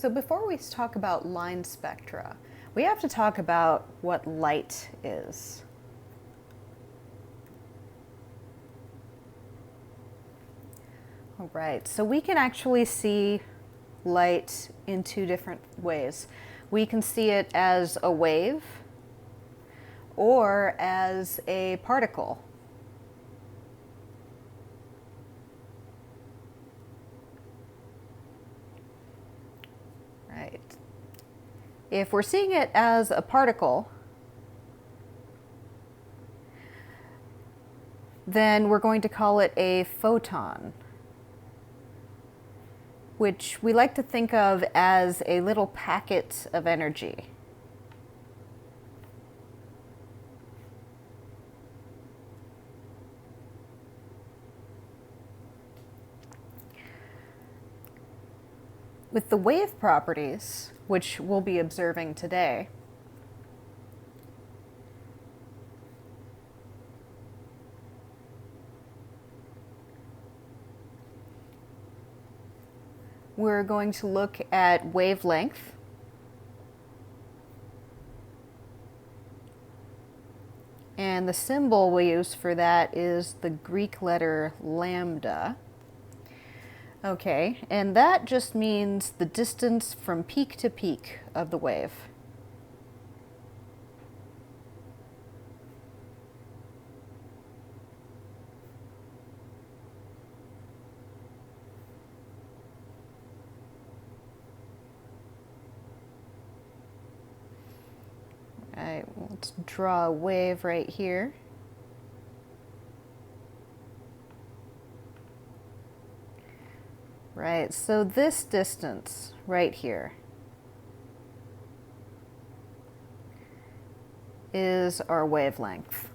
So before we talk about line spectra, we have to talk about what light is. All right, so we can actually see light in two different ways. We can see it as a wave or as a particle. Right. If we're seeing it as a particle, then we're going to call it a photon, which we like to think of as a little packet of energy. With the wave properties, which we'll be observing today, we're going to look at wavelength, and the symbol we use for that is the Greek letter lambda. Okay, and that just means the distance from peak to peak of the wave. All right, let's draw a wave right here. Right, so this distance right here is our wavelength.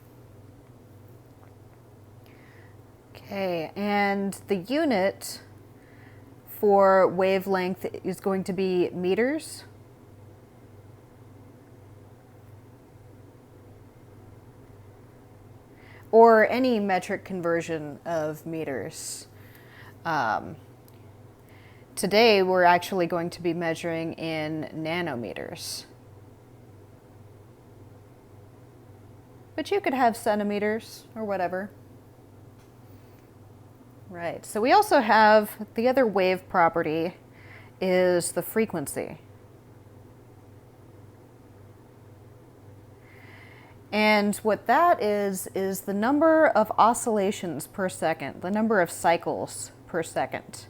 Okay, and the unit for wavelength is going to be meters. Or any metric conversion of meters. Today, we're actually going to be measuring in nanometers. But you could have centimeters or whatever. Right, so we also have the other wave property is the frequency. And what that is the number of oscillations per second, the number of cycles per second.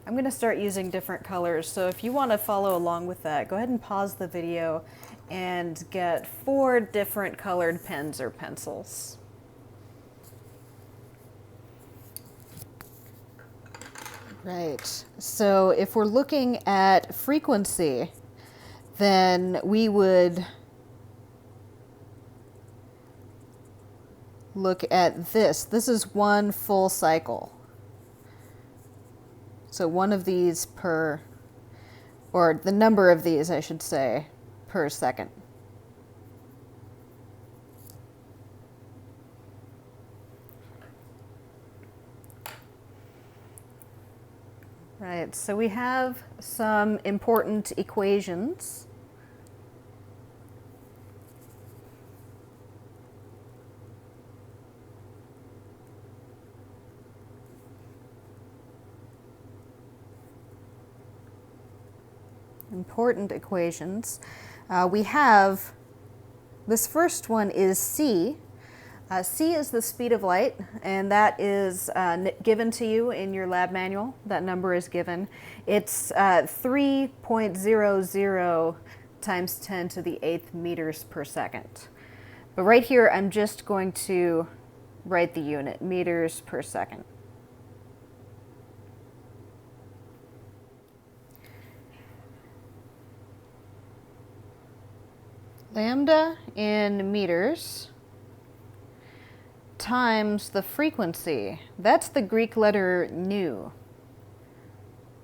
I'm going to start using different colors, so if you want to follow along with that, go ahead and pause the video and get 4 different colored pens or pencils. Right, so if we're looking at frequency, then we would look at this. This is one full cycle. So one of these per, or the number of these, I should say, per second. Right, so we have some important equations. Important equations. We have, this first one is c. C is the speed of light, and that is given to you in your lab manual. That number is given. It's 3.00 times 10 to the 8th meters per second. But right here, I'm just going to write the unit, meters per second. Lambda in meters times the frequency. That's the Greek letter nu.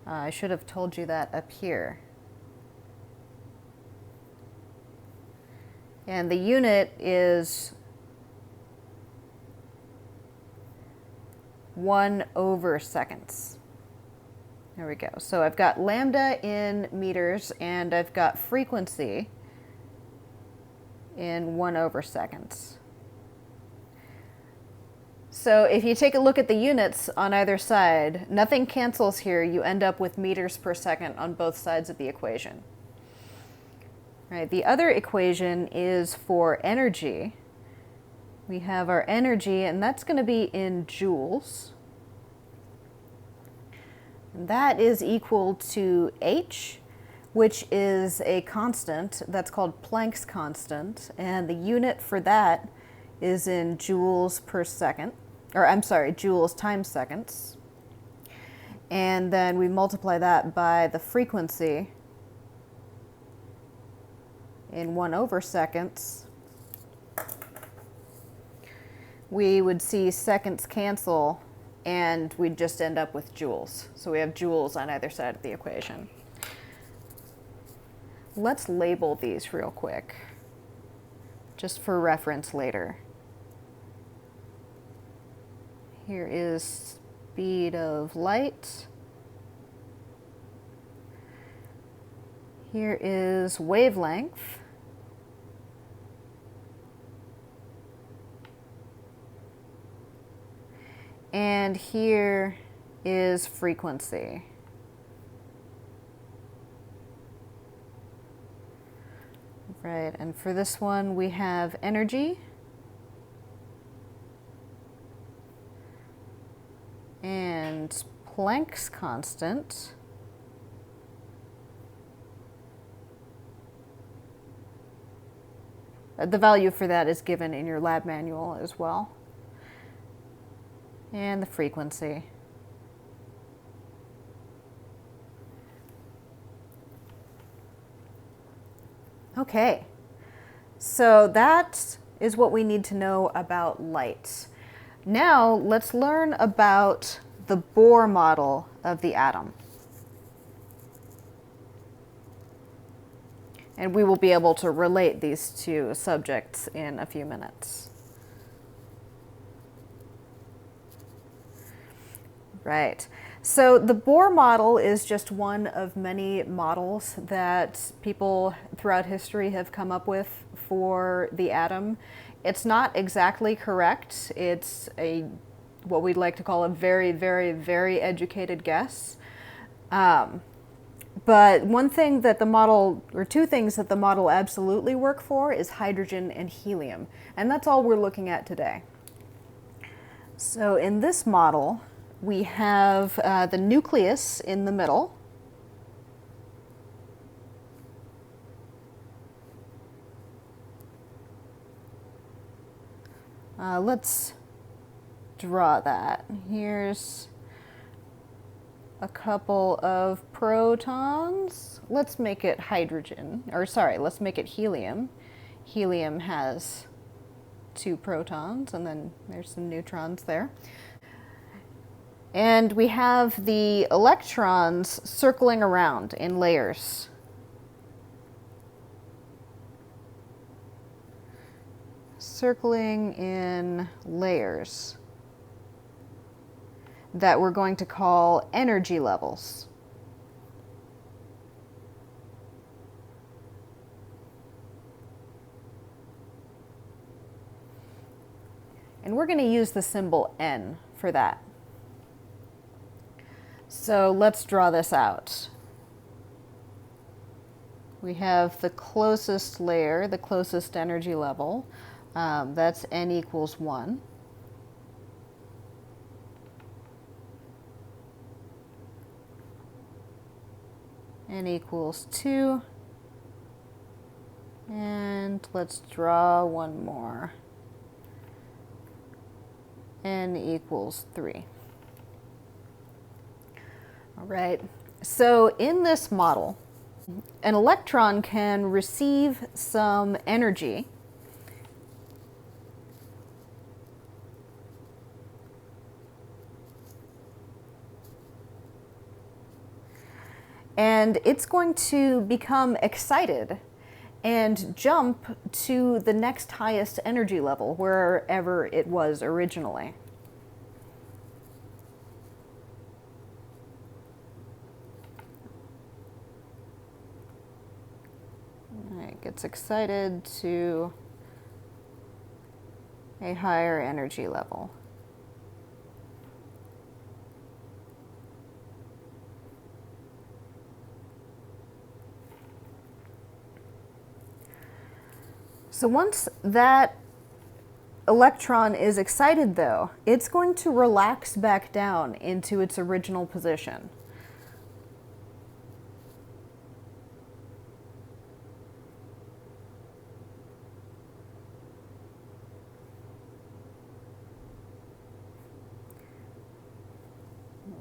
I should have told you that up here. And the unit is 1/seconds. There we go. So I've got lambda in meters and I've got frequency in 1/seconds. So if you take a look at the units on either side, nothing cancels here. You end up with meters per second on both sides of the equation. Right, the other equation is for energy. We have our energy, and that's going to be in joules. And that is equal to H, which is a constant that's called Planck's constant, and the unit for that is in joules per second, or I'm sorry, joules times seconds. And then we multiply that by the frequency in 1/seconds. We would see seconds cancel and we'd just end up with joules. So we have joules on either side of the equation. Let's label these real quick, just for reference later. Here is speed of light. Here is wavelength. And here is frequency. Right, and for this one we have energy and Planck's constant. The value for that is given in your lab manual as well. And the frequency. Okay, so that is what we need to know about light. Now let's learn about the Bohr model of the atom. And we will be able to relate these two subjects in a few minutes. Right. So the Bohr model is just one of many models that people throughout history have come up with for the atom. It's not exactly correct. It's what we'd like to call a very, very, very educated guess. But one thing that the model, or two things that the model absolutely work for, is hydrogen and helium. And that's all we're looking at today. So in this model, we have the nucleus in the middle. Let's draw that. Here's a couple of protons. Let's make it hydrogen, or sorry, let's make it helium. Helium has 2 protons, and then there's some neutrons there. And we have the electrons circling around in layers. Circling in layers that we're going to call energy levels. And we're going to use the symbol N for that. So let's draw this out. We have the closest layer, the closest energy level. That's N equals 1. N equals 2. And let's draw one more. N equals 3. All right, so in this model, an electron can receive some energy and it's going to become excited and jump to the next highest energy level, wherever it was originally. It gets excited to a higher energy level. So once that electron is excited, though, it's going to relax back down into its original position.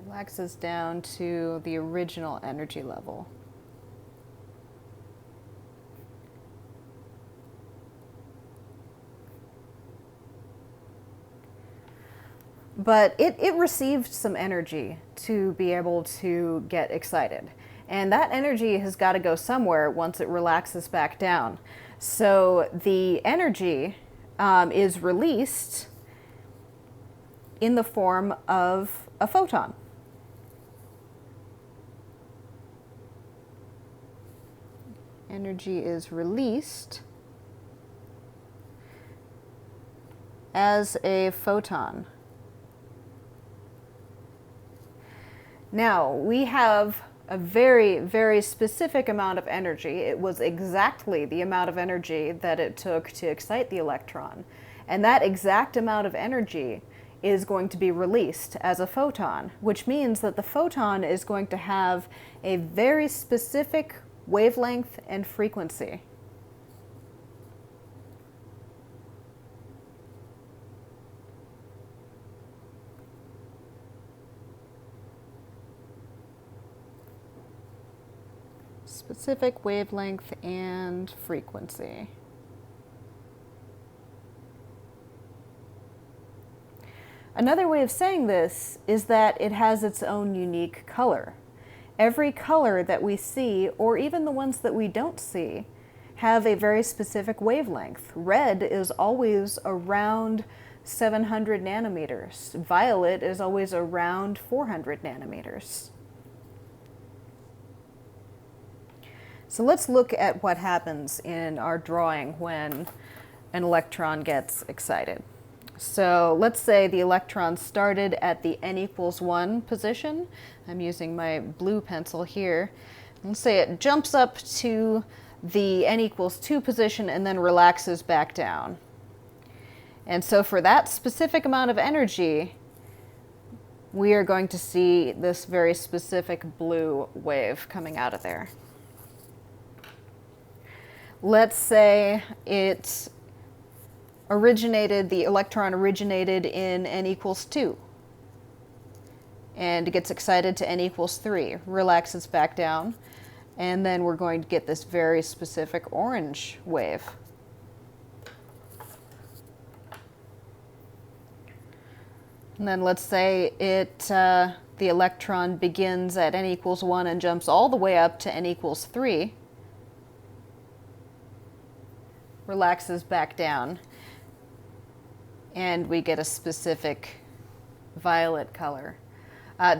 Relaxes down to the original energy level. But it received some energy to be able to get excited. And that energy has got to go somewhere once it relaxes back down. So the energy is released in the form of a photon. Energy is released as a photon. Now, we have a very, very specific amount of energy. It was exactly the amount of energy that it took to excite the electron. And that exact amount of energy is going to be released as a photon, which means that the photon is going to have a very specific wavelength and frequency. Specific wavelength and frequency. Another way of saying this is that it has its own unique color. Every color that we see, or even the ones that we don't see, have a very specific wavelength. Red is always around 700 nanometers. Violet is always around 400 nanometers. So let's look at what happens in our drawing when an electron gets excited. So let's say the electron started at the n equals 1 position. I'm using my blue pencil here. Let's say it jumps up to the n equals 2 position and then relaxes back down. And so for that specific amount of energy, we are going to see this very specific blue wave coming out of there. Let's say the electron originated in n equals 2 and gets excited to n equals 3, relaxes back down, and then we're going to get this very specific orange wave. And then let's say the electron begins at n equals 1 and jumps all the way up to n equals 3, relaxes back down, and we get a specific violet color.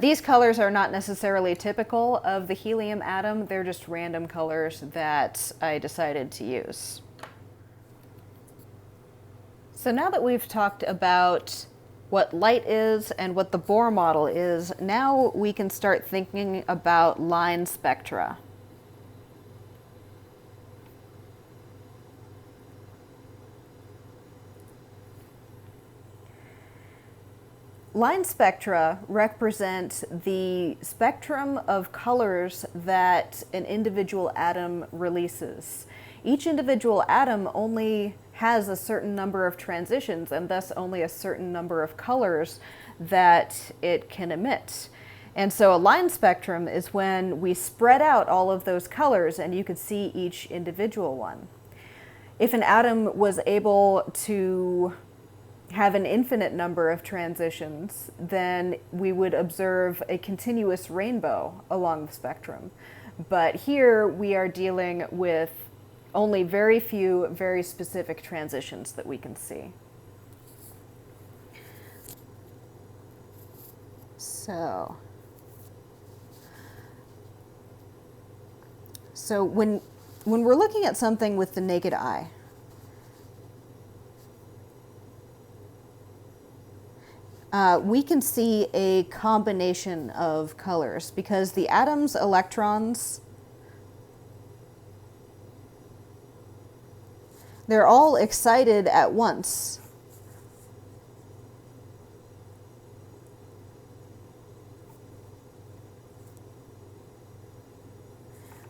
These colors are not necessarily typical of the helium atom. They're just random colors that I decided to use. So now that we've talked about what light is and what the Bohr model is, now we can start thinking about line spectra. Line spectra represent the spectrum of colors that an individual atom releases. Each individual atom only has a certain number of transitions and thus only a certain number of colors that it can emit. And so a line spectrum is when we spread out all of those colors and you could see each individual one. If an atom was able to have an infinite number of transitions, then we would observe a continuous rainbow along the spectrum. But here we are dealing with only very few, very specific transitions that we can see. So when we're looking at something with the naked eye, we can see a combination of colors because the atom's electrons, they're all excited at once.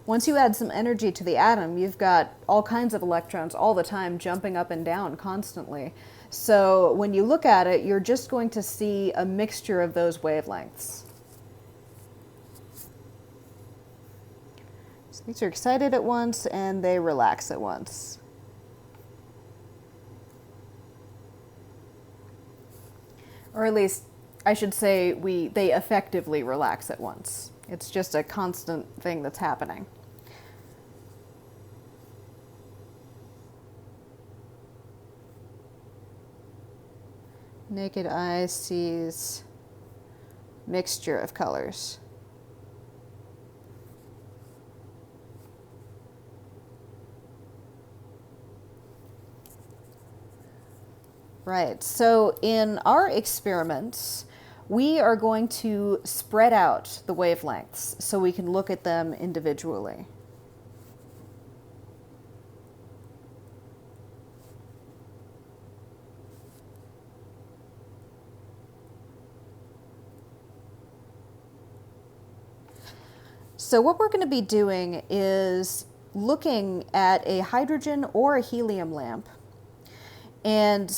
Once you add some energy to the atom, you've got all kinds of electrons all the time jumping up and down constantly. So when you look at it, you're just going to see a mixture of those wavelengths. So these are excited at once and they relax at once. Or at least, I should say, they effectively relax at once. It's just a constant thing that's happening. Naked eye sees mixture of colors. Right, so in our experiments, we are going to spread out the wavelengths so we can look at them individually. So what we're going to be doing is looking at a hydrogen or a helium lamp. And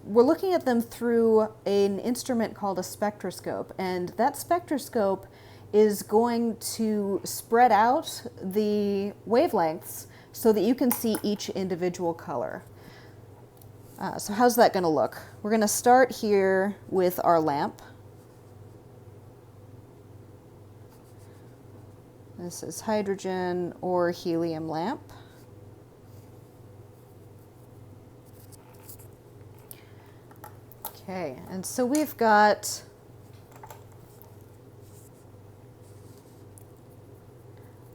we're looking at them through an instrument called a spectroscope. And that spectroscope is going to spread out the wavelengths so that you can see each individual color. So how's that going to look? We're going to start here with our lamp. This is hydrogen or helium lamp. Okay, and so we've got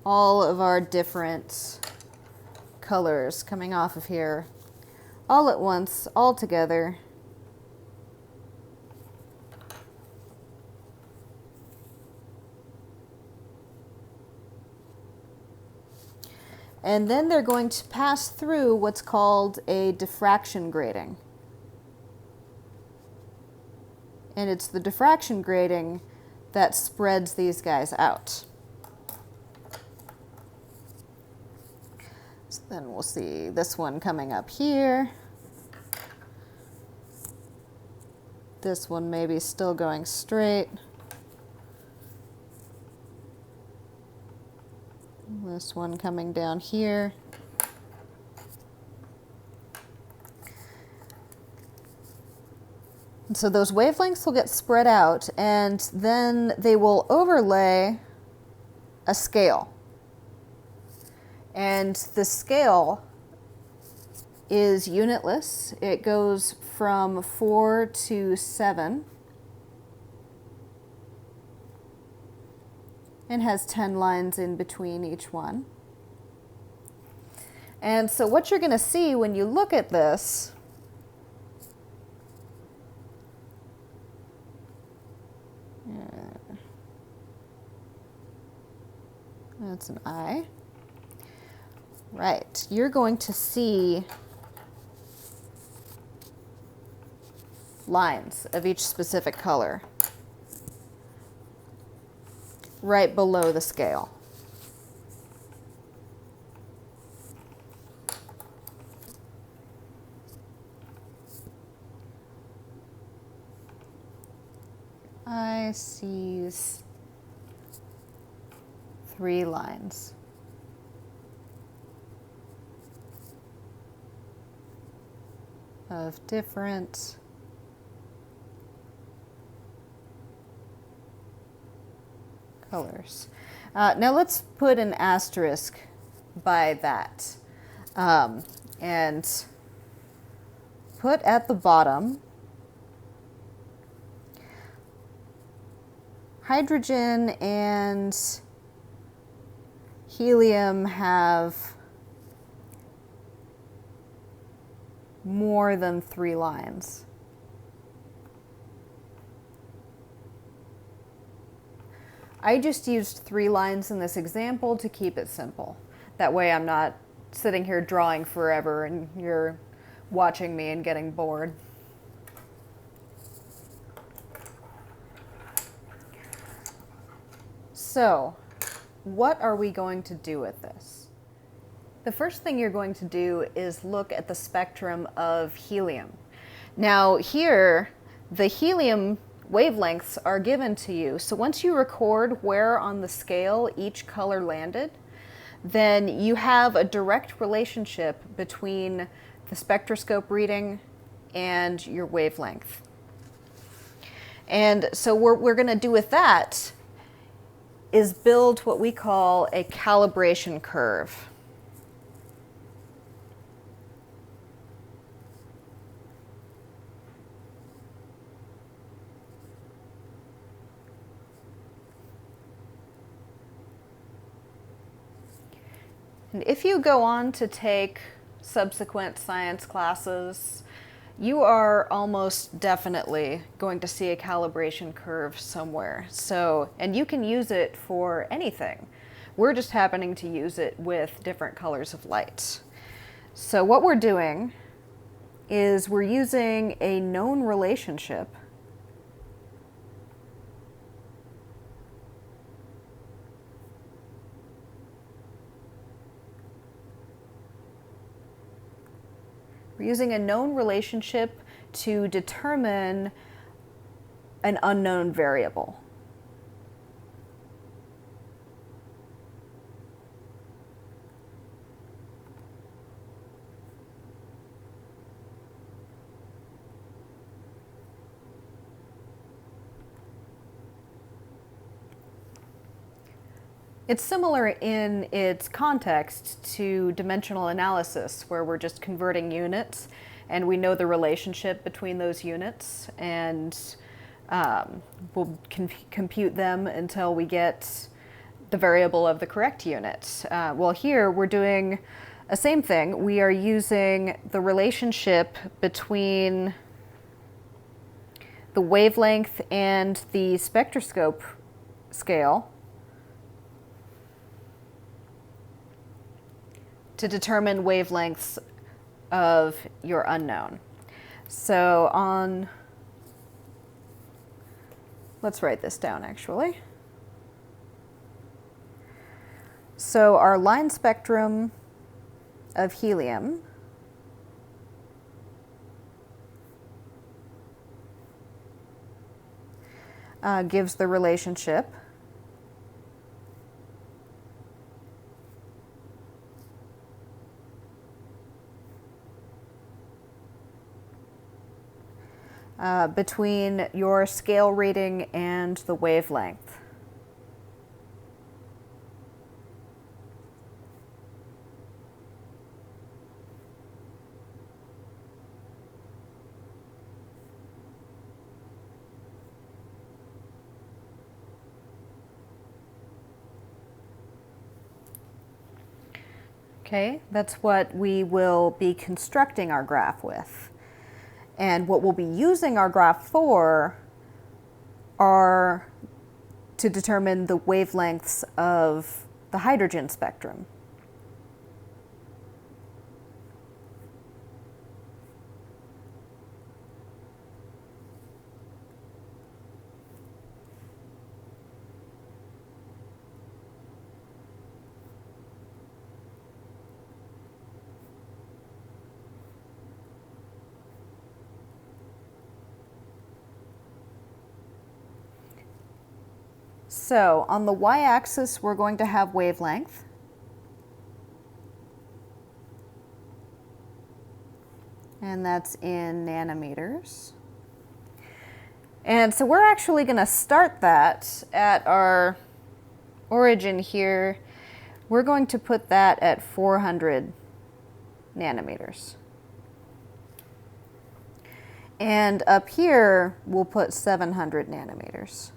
all of our different colors coming off of here all at once, all together. And then they're going to pass through what's called a diffraction grating. And it's the diffraction grating that spreads these guys out. So then we'll see this one coming up here. This one maybe still going straight. This one coming down here. And so those wavelengths will get spread out, and then they will overlay a scale. And the scale is unitless. It goes from 4 to 7 and has 10 lines in between each one. And so what you're going to see when you look at this that's an eye. Right, you're going to see lines of each specific color right below the scale. Eye sees 3 lines. Of different colors. Now let's put an asterisk by that. and put at the bottom hydrogen and helium have more than 3 lines. I just used 3 lines in this example to keep it simple. That way I'm not sitting here drawing forever and you're watching me and getting bored. So, what are we going to do with this? The first thing you're going to do is look at the spectrum of helium. Now here, the helium wavelengths are given to you. So once you record where on the scale each color landed, then you have a direct relationship between the spectroscope reading and your wavelength. And so what we're going to do with that is build what we call a calibration curve. And if you go on to take subsequent science classes, you are almost definitely going to see a calibration curve somewhere. So, and you can use it for anything. We're just happening to use it with different colors of light. So what we're doing is we're using a known relationship to determine an unknown variable. It's similar in its context to dimensional analysis, where we're just converting units and we know the relationship between those units, and we'll compute them until we get the variable of the correct unit. Well, here we're doing the same thing. We are using the relationship between the wavelength and the spectroscope scale to determine wavelengths of your unknown. So let's write this down actually. So our line spectrum of helium gives the relationship between your scale reading and the wavelength. Okay, that's what we will be constructing our graph with. And what we'll be using our graph for are to determine the wavelengths of the hydrogen spectrum. So on the y-axis, we're going to have wavelength. And that's in nanometers. And so we're actually going to start that at our origin here. We're going to put that at 400 nanometers. And up here, we'll put 700 nanometers.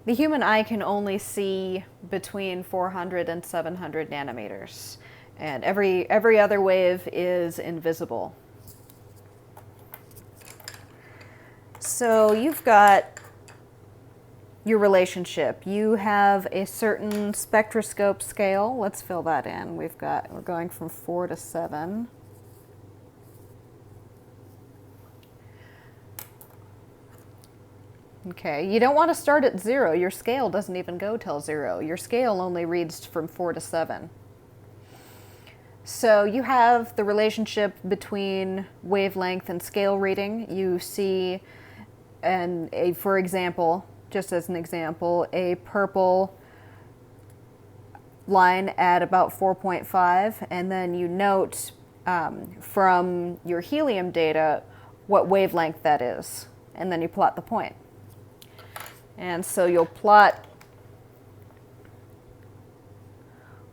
The human eye can only see between 400 and 700 nanometers, and every other wave is invisible. So you've got your relationship. You have a certain spectroscope scale. Let's fill that in. We're going from 4 to 7. Okay, you don't want to start at 0. Your scale doesn't even go till 0. Your scale only reads from 4 to 7. So you have the relationship between wavelength and scale reading. You see, for example, just as an example, a purple line at about 4.5, and then you note from your helium data what wavelength that is, and then you plot the point. And so you'll plot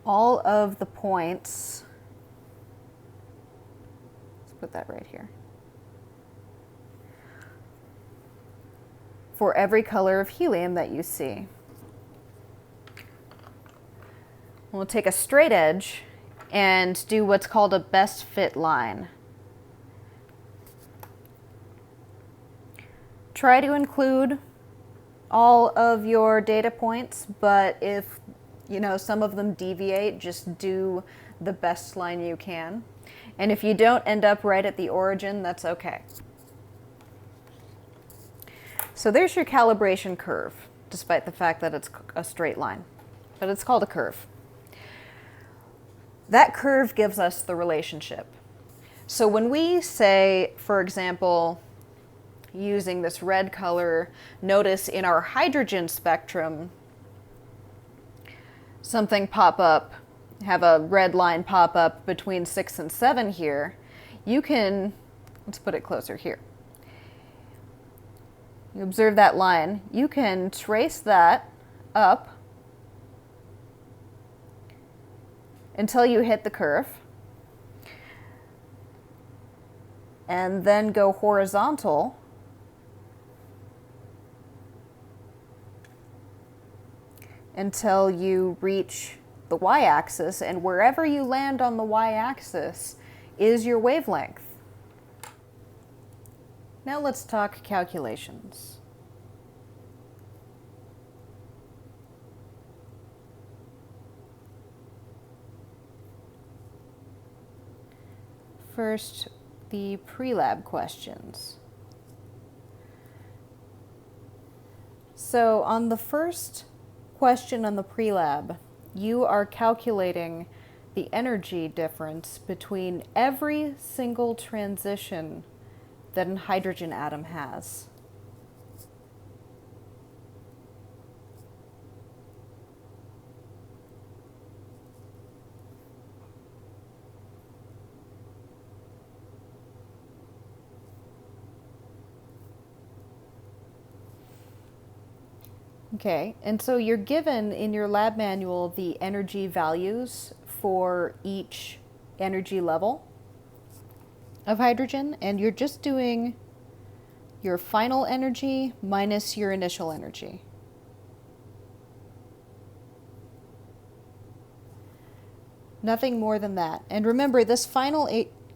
all of the points. Let's put that right here. For every color of helium that you see. We'll take a straight edge and do what's called a best fit line. Try to include all of your data points, but if some of them deviate, just do the best line you can. And if you don't end up right at the origin, that's okay. So there's your calibration curve, despite the fact that it's a straight line, but it's called a curve. That curve gives us the relationship. So when we say, for example, using this red color, notice in our hydrogen spectrum, something pop up, have a red line pop up between 6 and 7 here. You can, let's put it closer here. You observe that line. You can trace that up until you hit the curve, and then go horizontal until you reach the y-axis, and wherever you land on the y-axis is your wavelength. Now let's talk calculations. First, the pre-lab questions. So on the first question on the pre-lab, you are calculating the energy difference between every single transition that a hydrogen atom has. Okay, and so you're given in your lab manual the energy values for each energy level of hydrogen, and you're just doing your final energy minus your initial energy. Nothing more than that. And remember, this final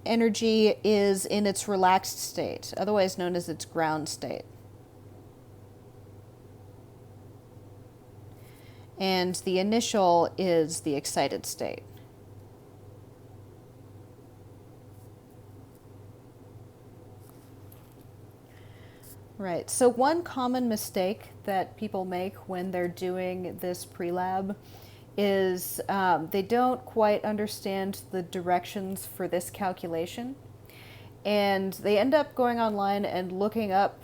energy is in its relaxed state, otherwise known as its ground state. And the initial is the excited state. Right, so one common mistake that people make when they're doing this pre-lab is they don't quite understand the directions for this calculation. And they end up going online and looking up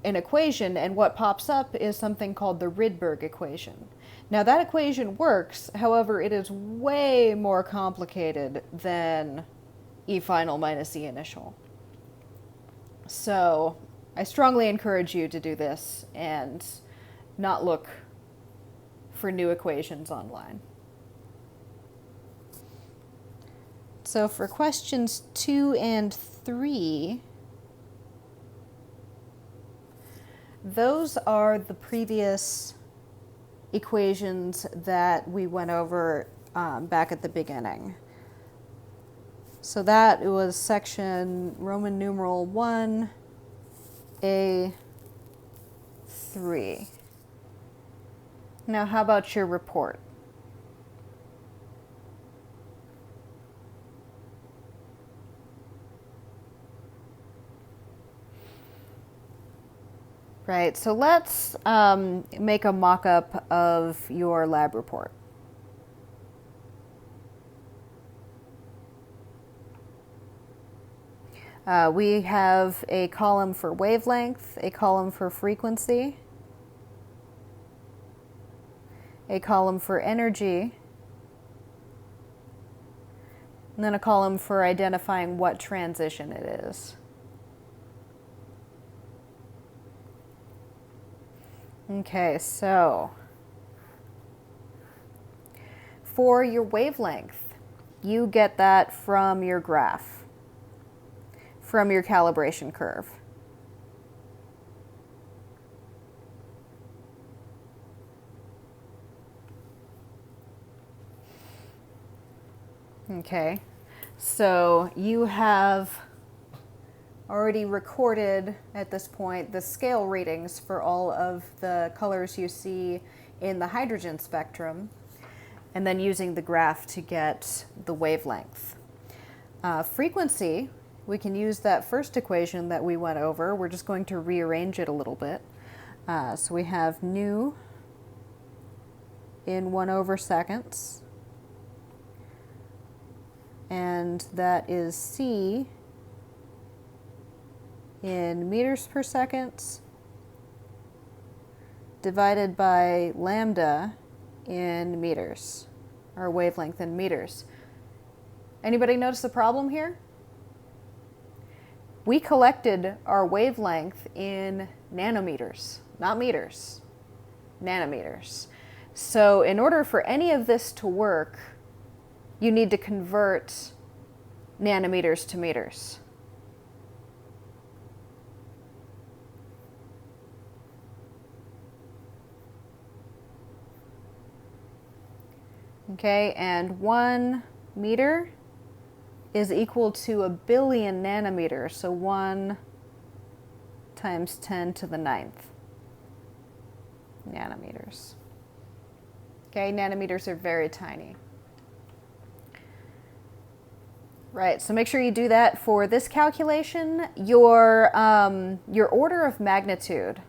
an equation, and what pops up is something called the Rydberg equation. Now that equation works, however, it is way more complicated than E final minus E initial. So I strongly encourage you to do this and not look for new equations online. So for questions 2 and 3, those are the previous equations that we went over back at the beginning. So that was section Roman numeral 1A3. Now how about your report? Right, so let's make a mock-up of your lab report. We have a column for wavelength, a column for frequency, a column for energy, and then a column for identifying what transition it is. Okay, so for your wavelength, you get that from your graph, from your calibration curve. Okay, so you have already recorded at this point the scale readings for all of the colors you see in the hydrogen spectrum, and then using the graph to get the wavelength. Frequency, we can use that first equation that we went over. We're just going to rearrange it a little bit. So we have nu in 1/seconds, and that is C in meters per second divided by lambda in meters, or wavelength in meters. Anybody notice the problem here? We collected our wavelength in nanometers, not meters, nanometers. So in order for any of this to work, you need to convert nanometers to meters. Okay, and 1 meter is equal to 1 billion nanometers, so 1 times 10 to the 9th nanometers. Okay, nanometers are very tiny. Right, so make sure you do that for this calculation. Your order of magnitude,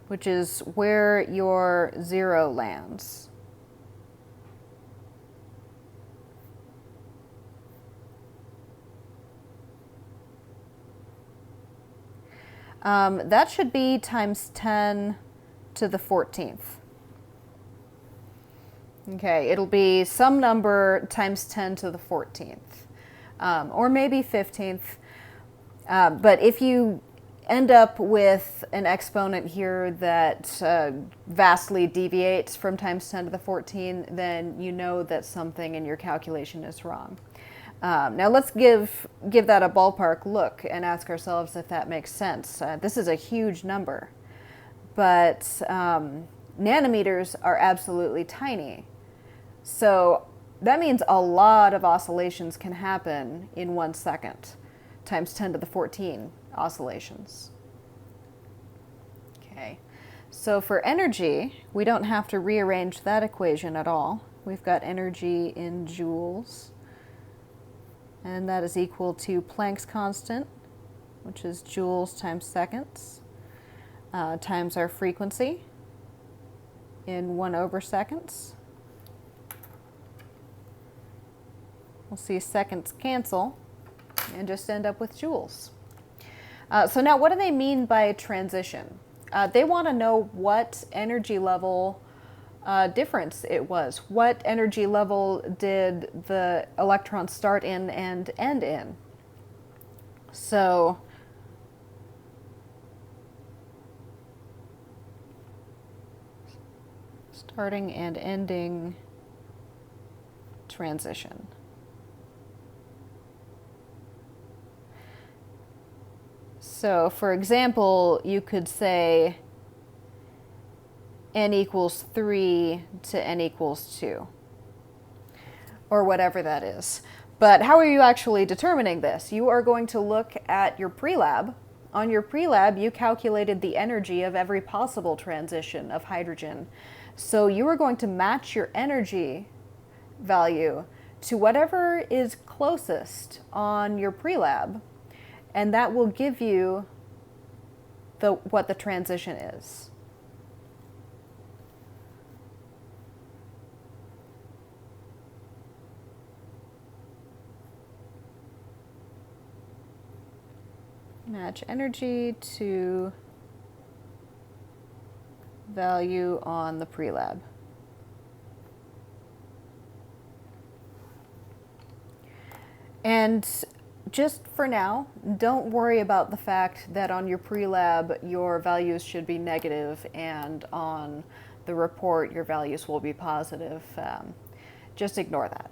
which is where your 0 lands. That should be times 10 to the 14th. Okay, it'll be some number times 10 to the 14th, or maybe 15th. But if you end up with an exponent here that vastly deviates from times 10 to the 14, then you know that something in your calculation is wrong. Now let's give that a ballpark look and ask ourselves if that makes sense. This is a huge number, but nanometers are absolutely tiny. So that means a lot of oscillations can happen in 1 second, times 10 to the 14 oscillations. Okay, so for energy, we don't have to rearrange that equation at all. We've got energy in joules, and that is equal to Planck's constant, which is joules times seconds, times our frequency in 1/seconds. We'll see seconds cancel and just end up with joules. So now what do they mean by transition? They want to know what energy level difference it was. What energy level did the electron start in and end in? So starting and ending transition. So for example, you could say n equals 3 to n equals 2, or whatever that is. But how are you actually determining this? You are going to look at your pre-lab. On your pre-lab, you calculated the energy of every possible transition of hydrogen. So you are going to match your energy value to whatever is closest on your pre-lab, and that will give you what the transition is. Match energy to value on the pre-lab. And just for now, don't worry about the fact that on your pre-lab your values should be negative and on the report your values will be positive. Just ignore that.